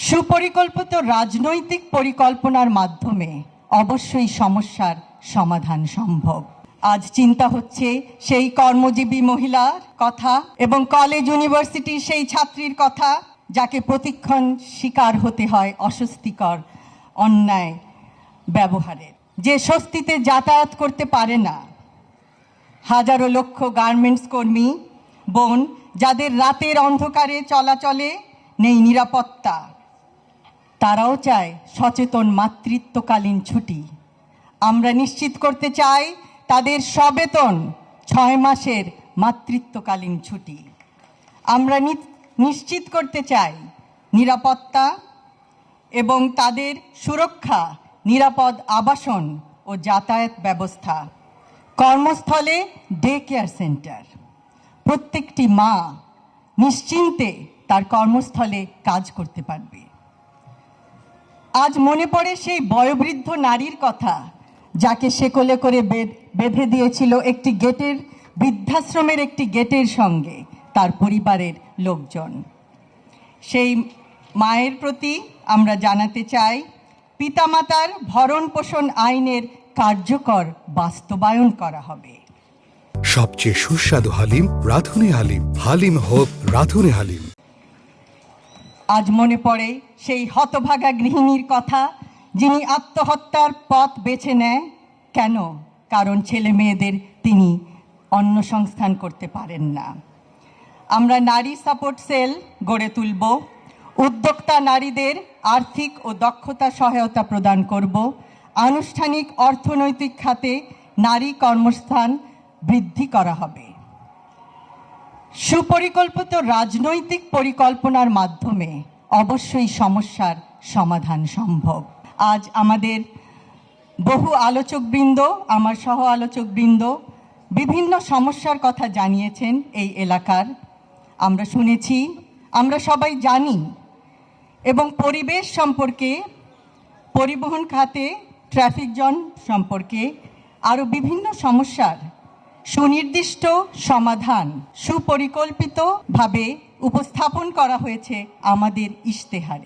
সুপরিকল্পিত রাজনৈতিক পরিকল্পনার মাধ্যমে অবশ্যই সমস্যার সমাধান সম্ভব। আজ চিন্তা হচ্ছে সেই কর্মজীবী মহিলার কথা এবং কলেজ ইউনিভার্সিটির সেই ছাত্রীর কথা যাকে প্রতিক্ষণ শিকার হতে হয় অস্বস্তিকর অন্যায় ব্যবহারের, যে স্বস্তিতে যাতায়াত করতে পারে না। হাজারো লক্ষ গার্মেন্টস কর্মী বোন যাদের রাতের অন্ধকারে চলাচলে নেই নিরাপত্তা, তারাও চায় সচেতন মাতৃত্বকালীন ছুটি। আমরা নিশ্চিত করতে চাই তাদের সবেতন 6 মাসের মাতৃত্বকালীন ছুটি। আমরা নিশ্চিত করতে চাই নিরাপত্তা এবং তাদের সুরক্ষা, নিরাপদ আবাসন ও যাতায়াত ব্যবস্থা, কর্মস্থলে ডে কেয়ার সেন্টার। প্রত্যেকটি মা নিশ্চিন্তে তার কর্মস্থলে কাজ করতে পারবে। আজ মনে পড়ে সেই বয়োবৃদ্ধ নারীর কথা যাকে সে কোলে করে বেঁধে দিয়েছিল একটি গেটের, বৃদ্ধাশ্রমের একটি গেটের সঙ্গে তার পরিবারের লোকজন। সেই মায়ের প্রতি আমরা জানাতে চাই পিতামাতার ভরণ পোষণ আইনের কার্যকর বাস্তবায়ন করা হবে। সবচেয়ে সুস্বাদু হালিম রাঁধুনি হালিম। হালিম হোক রাঁধুনি হালিম। আজ মনে পড়ে সেই হতভাগা গৃহিণীর কথা যিনি আত্মহত্যার পথ বেছে নেয়। কেন? কারণ ছেলে মেয়েদের তিনি অন্ন সংস্থান করতে পারেন না। আমরা নারী সাপোর্ট সেল গড়ে তুলব, উদ্যোক্তা নারীদের আর্থিক ও দক্ষতা সহায়তা প্রদান করব, আনুষ্ঠানিক অর্থনৈতিক খাতে নারী কর্মস্থান বৃদ্ধি করা হবে। সুপরিকল্পিত রাজনৈতিক পরিকল্পনার মাধ্যমে অবশ্যই সমস্যার সমাধান সম্ভব। আজ আমাদের বহু আলোচকবৃন্দ, আমার সহ আলোচকবৃন্দ বিভিন্ন সমস্যার কথা জানিয়েছেন এই এলাকার। আমরা শুনেছি, আমরা সবাই জানি এবং পরিবেশ সম্পর্কে, পরিবহন খাতে ট্রাফিক জ্যাম সম্পর্কে আরও বিভিন্ন সমস্যার সুনির্দিষ্ট সমাধান সুপরিকল্পিতভাবে উপস্থাপন করা হয়েছে আমাদের ইশতেহারে।